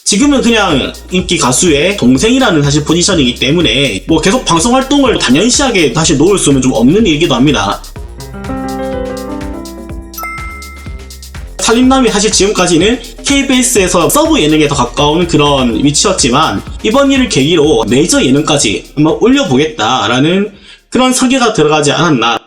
지금은 그냥 인기 가수의 동생이라는 사실 포지션이기 때문에 뭐 계속 방송 활동을 당연시하게 다시 놓을 수는 좀 없는 일이기도 합니다. 살림남이 사실 지금까지는 KBS에서 서브 예능에 더 가까운 그런 위치였지만 이번 일을 계기로 메이저 예능까지 한번 올려보겠다라는 그런 설계가 들어가지 않았나.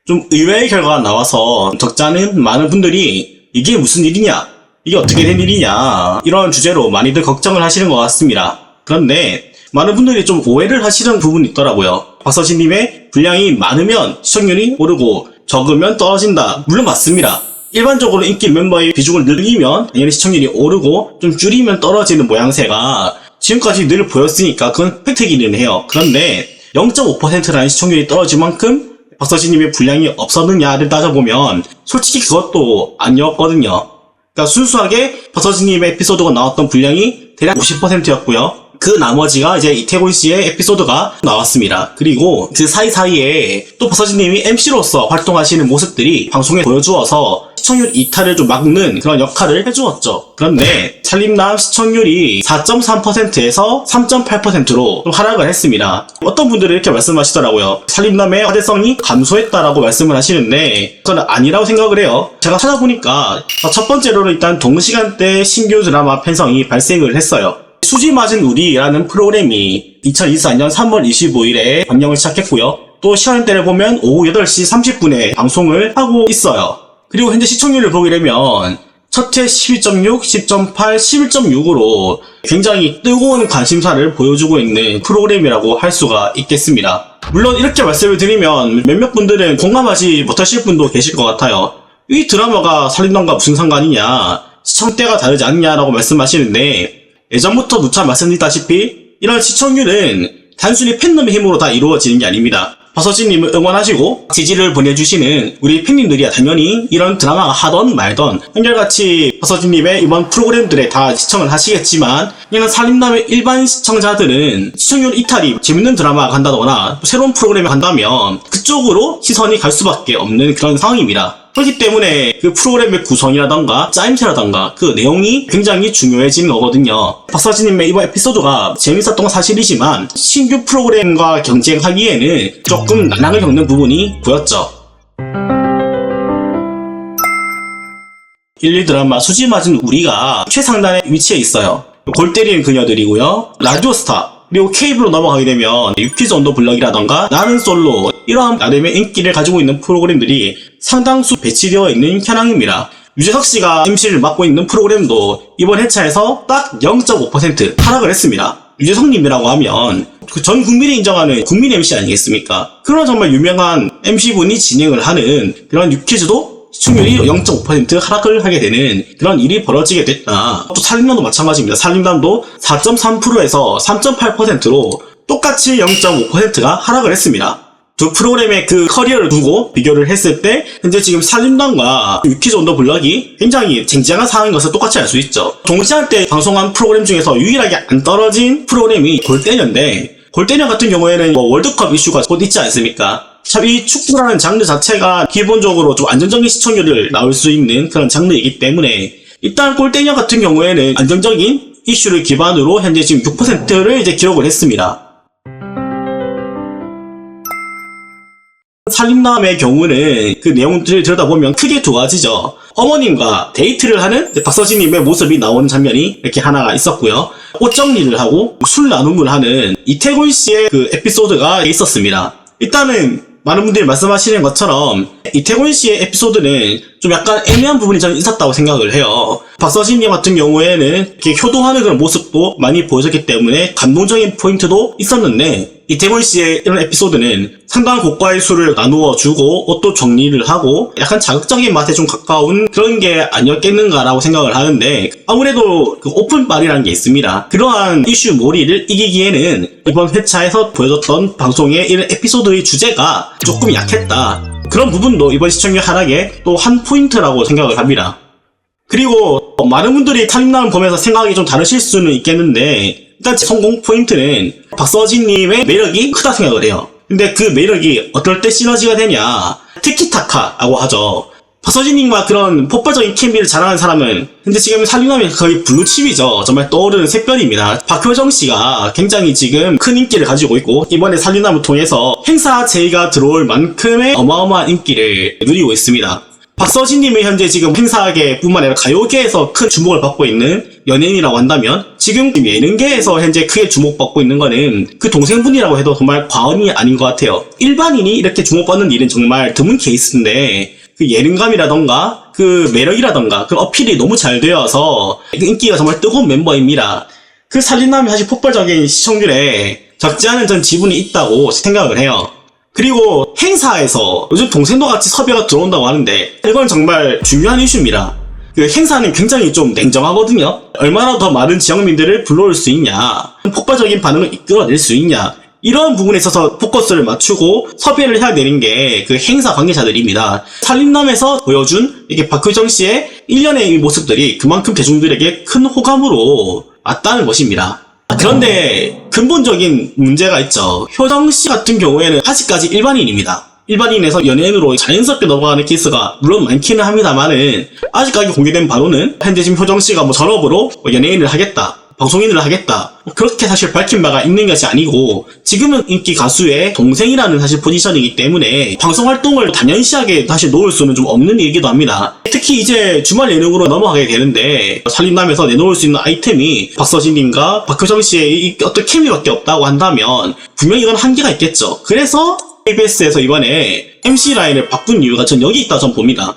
좀 의외의 결과가 나와서 적잖은 많은 분들이 이게 무슨 일이냐, 이게 어떻게 된 일이냐, 이런 주제로 많이들 걱정을 하시는 것 같습니다. 그런데 많은 분들이 좀 오해를 하시는 부분이 있더라고요. 박서진님의 분량이 많으면 시청률이 오르고 적으면 떨어진다. 물론 맞습니다. 일반적으로 인기 멤버의 비중을 늘리면 당연히 시청률이 오르고 좀 줄이면 떨어지는 모양새가 지금까지 늘 보였으니까 그건 팩트이기는 해요. 그런데 0.5%라는 시청률이 떨어질 만큼 박서진님의 분량이 없었느냐를 따져보면 솔직히 그것도 아니었거든요. 그러니까 순수하게 박서진님의 에피소드가 나왔던 분량이 대략 50%였고요. 그 나머지가 이제 이태곤 씨의 에피소드가 나왔습니다. 그리고 그 사이사이에 또 박서진님이 MC로서 활동하시는 모습들이 방송에 보여주어서 시청률 이탈을 좀 막는 그런 역할을 해주었죠. 그런데 살림남 시청률이 4.3%에서 3.8%로 좀 하락을 했습니다. 어떤 분들은 이렇게 말씀하시더라고요. 살림남의 화제성이 감소했다라고 말씀을 하시는데 저는 아니라고 생각을 해요. 제가 찾아보니까 첫 번째로는 일단 동시간대 신규 드라마 편성이 발생을 했어요. 수지 맞은 우리라는 프로그램이 2024년 3월 25일에 방영을 시작했고요. 또 시간대를 보면 오후 8시 30분에 방송을 하고 있어요. 그리고 현재 시청률을 보게 되면 첫회 12.6, 10.8, 11.6으로 굉장히 뜨거운 관심사를 보여주고 있는 프로그램이라고 할 수가 있겠습니다. 물론 이렇게 말씀을 드리면 몇몇 분들은 공감하지 못하실 분도 계실 것 같아요. 이 드라마가 살림남과 무슨 상관이냐, 시청대가 다르지 않냐라고 말씀하시는데 예전부터 누차 말씀드렸다시피 이런 시청률은 단순히 팬덤의 힘으로 다 이루어지는 게 아닙니다. 박서진님을 응원하시고 지지를 보내주시는 우리 팬님들이야 당연히 이런 드라마가 하던 말던 한결같이 박서진님의 이번 프로그램들에 다 시청을 하시겠지만 그냥 살림남의 일반 시청자들은 시청률 이탈이 재밌는 드라마가 간다거나 새로운 프로그램이 간다면 그쪽으로 시선이 갈 수밖에 없는 그런 상황입니다. 그렇기 때문에 그 프로그램의 구성이라던가 짜임새라던가 그 내용이 굉장히 중요해지는 거거든요. 박서진님의 이번 에피소드가 재밌었던 건 사실이지만 신규 프로그램과 경쟁하기에는 조금 난항을 겪는 부분이 보였죠. 1, 2드라마 수지 맞은 우리가 최상단의 위치에 있어요. 골 때리는 그녀들이고요. 라디오스타 그리고 케이블로 넘어가게 되면 유퀴즈 온더 블럭이라던가 나는 솔로 이러한 나름의 인기를 가지고 있는 프로그램들이 상당수 배치되어 있는 현황입니다. 유재석 씨가 MC를 맡고 있는 프로그램도 이번 회차에서 딱 0.5% 하락을 했습니다. 유재석님이라고 하면 그 전 국민이 인정하는 국민 MC 아니겠습니까? 그런 정말 유명한 MC분이 진행을 하는 그런 유퀴즈도 시청률이 0.5% 하락을 하게 되는 그런 일이 벌어지게 됐다. 또 살림남도 마찬가지입니다. 살림남도 4.3%에서 3.8%로 똑같이 0.5%가 하락을 했습니다. 두 프로그램의 그 커리어를 두고 비교를 했을 때 현재 지금 살림남과 유퀴즈 온더 블럭이 굉장히 쟁쟁한 상황인 것을 똑같이 알 수 있죠. 동시간대 방송한 프로그램 중에서 유일하게 안 떨어진 프로그램이 골대녀인데 골대녀 같은 경우에는 뭐 월드컵 이슈가 곧 있지 않습니까? 참 이 축구라는 장르 자체가 기본적으로 좀 안정적인 시청률을 나올 수 있는 그런 장르이기 때문에 일단 골대녀 같은 경우에는 안정적인 이슈를 기반으로 현재 지금 6%를 이제 기록을 했습니다. 살림남의 경우는 그 내용들을 들여다보면 크게 두 가지죠. 어머님과 데이트를 하는 박서진님의 모습이 나오는 장면이 이렇게 하나가 있었고요. 옷 정리를 하고 술 나눔을 하는 이태곤 씨의 그 에피소드가 있었습니다. 일단은 많은 분들이 말씀하시는 것처럼 이태곤 씨의 에피소드는 좀 약간 애매한 부분이 저는 있었다고 생각을 해요. 박서진님 같은 경우에는 이렇게 효도하는 그런 모습도 많이 보여졌기 때문에 감동적인 포인트도 있었는데 이태곤 씨의 이런 에피소드는 상당한 고가의 술을 나누어 주고 옷도 정리를 하고 약간 자극적인 맛에 좀 가까운 그런 게 아니었겠는가라고 생각을 하는데 아무래도 그 오픈빨이라는 게 있습니다. 그러한 이슈 몰이를 이기기에는 이번 회차에서 보여줬던 방송의 이런 에피소드의 주제가 조금 약했다. 그런 부분도 이번 시청률 하락의 또 한 포인트라고 생각을 합니다. 그리고 많은 분들이 살림남을 보면서 생각이 좀 다르실 수는 있겠는데 일단 제 성공 포인트는 박서진님의 매력이 크다 생각을 해요. 근데 그 매력이 어떨 때 시너지가 되냐, 티키타카라고 하죠. 박서진님과 그런 폭발적인 케미를 자랑하는 사람은 현재 지금 살림남의 거의 블루칩이죠. 정말 떠오르는 샛별입니다. 박효정씨가 굉장히 지금 큰 인기를 가지고 있고 이번에 살림남을 통해서 행사 제의가 들어올 만큼의 어마어마한 인기를 누리고 있습니다. 박서진님이 현재 지금 행사계 뿐만 아니라 가요계에서 큰 주목을 받고 있는 연예인이라고 한다면 지금 예능계에서 현재 크게 주목받고 있는 거는 그 동생분이라고 해도 정말 과언이 아닌 것 같아요. 일반인이 이렇게 주목받는 일은 정말 드문 케이스인데 그 예능감이라던가 그 매력이라던가 그 어필이 너무 잘 되어서 그 인기가 정말 뜨거운 멤버입니다. 그 살림남이 사실 폭발적인 시청률에 적지 않은 전 지분이 있다고 생각을 해요. 그리고 행사에서 요즘 동생도 같이 섭외가 들어온다고 하는데 이건 정말 중요한 이슈입니다. 그 행사는 굉장히 좀 냉정하거든요. 얼마나 더 많은 지역민들을 불러올 수 있냐, 폭발적인 반응을 이끌어낼 수 있냐, 이런 부분에 있어서 포커스를 맞추고 섭외를 해야 되는 게 그 행사 관계자들입니다. 살림남에서 보여준 이게 박효정 씨의 일련의 모습들이 그만큼 대중들에게 큰 호감으로 왔다는 것입니다. 그런데 근본적인 문제가 있죠. 효정 씨 같은 경우에는 아직까지 일반인입니다. 일반인에서 연예인으로 자연스럽게 넘어가는 케이스가 물론 많기는 합니다만은 아직까지 공개된 바로는 현재 지금 효정 씨가 뭐 전업으로 연예인을 하겠다, 방송인을 하겠다, 그렇게 사실 밝힌 바가 있는 것이 아니고 지금은 인기 가수의 동생이라는 사실 포지션이기 때문에 방송 활동을 당연시하게 사실 놓을 수는 좀 없는 일이기도 합니다. 특히 이제 주말 예능으로 넘어가게 되는데 살림남에서 내놓을 수 있는 아이템이 박서진님과 박효정 씨의 어떤 케미밖에 없다고 한다면 분명히 이건 한계가 있겠죠. 그래서 KBS에서 이번에 MC 라인을 바꾼 이유가 전 여기 있다 전 봅니다.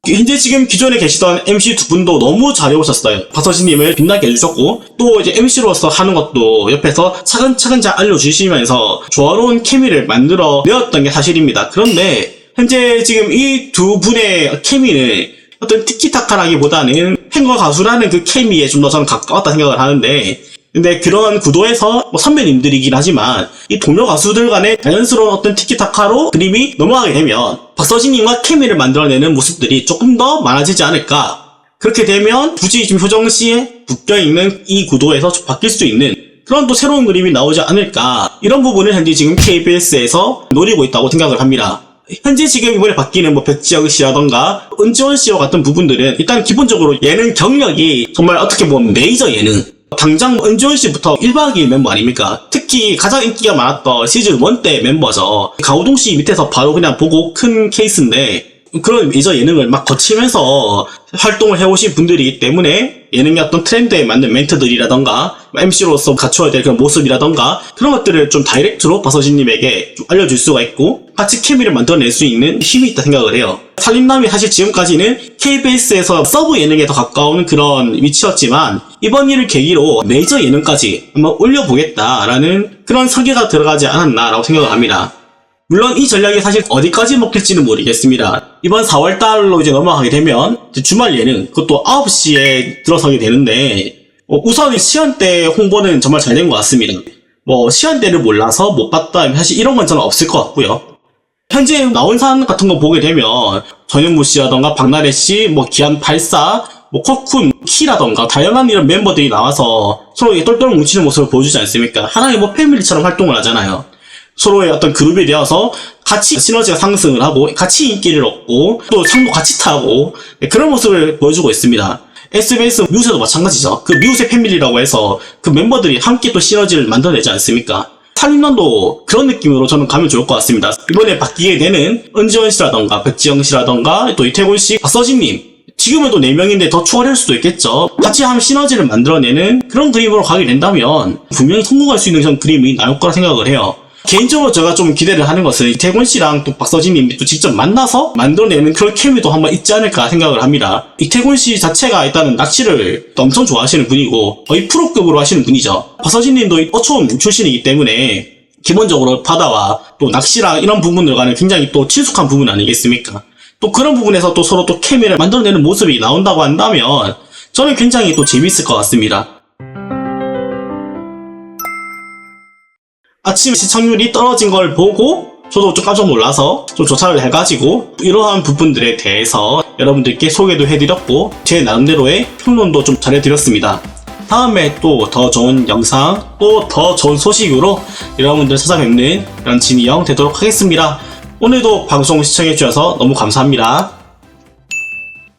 현재 지금 기존에 계시던 MC 두 분도 너무 잘해오셨어요. 박서진님을 빛나게 해주셨고 또 이제 MC로서 하는 것도 옆에서 차근차근 잘 알려주시면서 조화로운 케미를 만들어 내었던 게 사실입니다. 그런데 현재 지금 이 두 분의 케미는 어떤 티키타카라기보다는 팬과 가수라는 그 케미에 좀 더 저는 가까웠다 생각을 하는데, 근데 그런 구도에서 뭐 선배님들이긴 하지만 이 동료 가수들 간의 자연스러운 어떤 티키타카로 그림이 넘어가게 되면 박서진님과 케미를 만들어내는 모습들이 조금 더 많아지지 않을까. 그렇게 되면 굳이 지금 효정 씨에 묶여있는 이 구도에서 좀 바뀔 수 있는 그런 또 새로운 그림이 나오지 않을까. 이런 부분을 현재 지금 KBS에서 노리고 있다고 생각을 합니다. 현재 지금 이번에 바뀌는 뭐 백지영 씨라던가 은지원 씨와 같은 부분들은 일단 기본적으로 예능 경력이 정말 어떻게 보면 메이저 예능, 당장 은지원 씨부터 1박 2일 멤버 아닙니까? 특히 가장 인기가 많았던 시즌 1 때 멤버죠. 가오동 씨 밑에서 바로 그냥 보고 큰 케이스인데 그런 메이저 예능을 막 거치면서 활동을 해오신 분들이기 때문에 예능의 어떤 트렌드에 맞는 멘트들이라던가 MC로서 갖춰야 될 그런 모습이라던가 그런 것들을 좀 다이렉트로 박서진님에게 좀 알려줄 수가 있고 같이 케미를 만들어낼 수 있는 힘이 있다 생각을 해요. 살림남이 사실 지금까지는 KBS에서 서브 예능에 더 가까운 그런 위치였지만 이번 일을 계기로 메이저 예능까지 한번 올려보겠다라는 그런 설계가 들어가지 않았나라고 생각을 합니다. 물론 이 전략이 사실 어디까지 먹힐지는 모르겠습니다. 이번 4월달로 이제 넘어가게 되면 주말 예능, 그것도 9시에 들어서게 되는데 우선 시간대 홍보는 정말 잘 된 것 같습니다. 뭐 시간대를 몰라서 못 봤다 사실 이런 건 저는 없을 것 같고요. 현재 나온 사람 같은 거 보게 되면 전현무 씨라던가 박나래 씨, 뭐 기안84, 뭐 코쿤, 키라던가 다양한 이런 멤버들이 나와서 서로 똘똘 뭉치는 모습을 보여주지 않습니까? 하나의 뭐 패밀리처럼 활동을 하잖아요. 서로의 어떤 그룹이 되어서 같이 시너지가 상승을 하고 같이 인기를 얻고 또 상도 같이 타고 그런 모습을 보여주고 있습니다. SBS 미우새도 마찬가지죠. 그 미우새 패밀리라고 해서 그 멤버들이 함께 또 시너지를 만들어내지 않습니까? 살림남도 그런 느낌으로 저는 가면 좋을 것 같습니다. 이번에 바뀌게 되는 은지원 씨라던가 백지영 씨라던가 또 이태곤 씨, 박서진님 지금은 또 4명인데 더 추가될 수도 있겠죠. 같이 한 시너지를 만들어내는 그런 그림으로 가게 된다면 분명히 성공할 수 있는 그런 그림이 나올 거라 생각을 해요. 개인적으로 제가 좀 기대를 하는 것은 이태곤 씨랑 또 박서진님이 또 직접 만나서 만들어내는 그런 케미도 한번 있지 않을까 생각을 합니다. 이태곤 씨 자체가 일단은 낚시를 또 엄청 좋아하시는 분이고 거의 프로급으로 하시는 분이죠. 박서진님도 어촌 출신이기 때문에 기본적으로 바다와 또 낚시랑 이런 부분들과는 굉장히 또 친숙한 부분 아니겠습니까? 또 그런 부분에서 또 서로 또 케미를 만들어내는 모습이 나온다고 한다면 저는 굉장히 또 재밌을 것 같습니다. 아침 시청률이 떨어진 걸 보고 저도 좀 깜짝 놀라서 좀 조사를 해가지고 이러한 부분들에 대해서 여러분들께 소개도 해드렸고 제 나름대로의 평론도 좀 잘해드렸습니다. 다음에 또 더 좋은 영상 또 더 좋은 소식으로 여러분들 찾아뵙는 그런 진이 형 되도록 하겠습니다. 오늘도 방송 시청해주셔서 너무 감사합니다.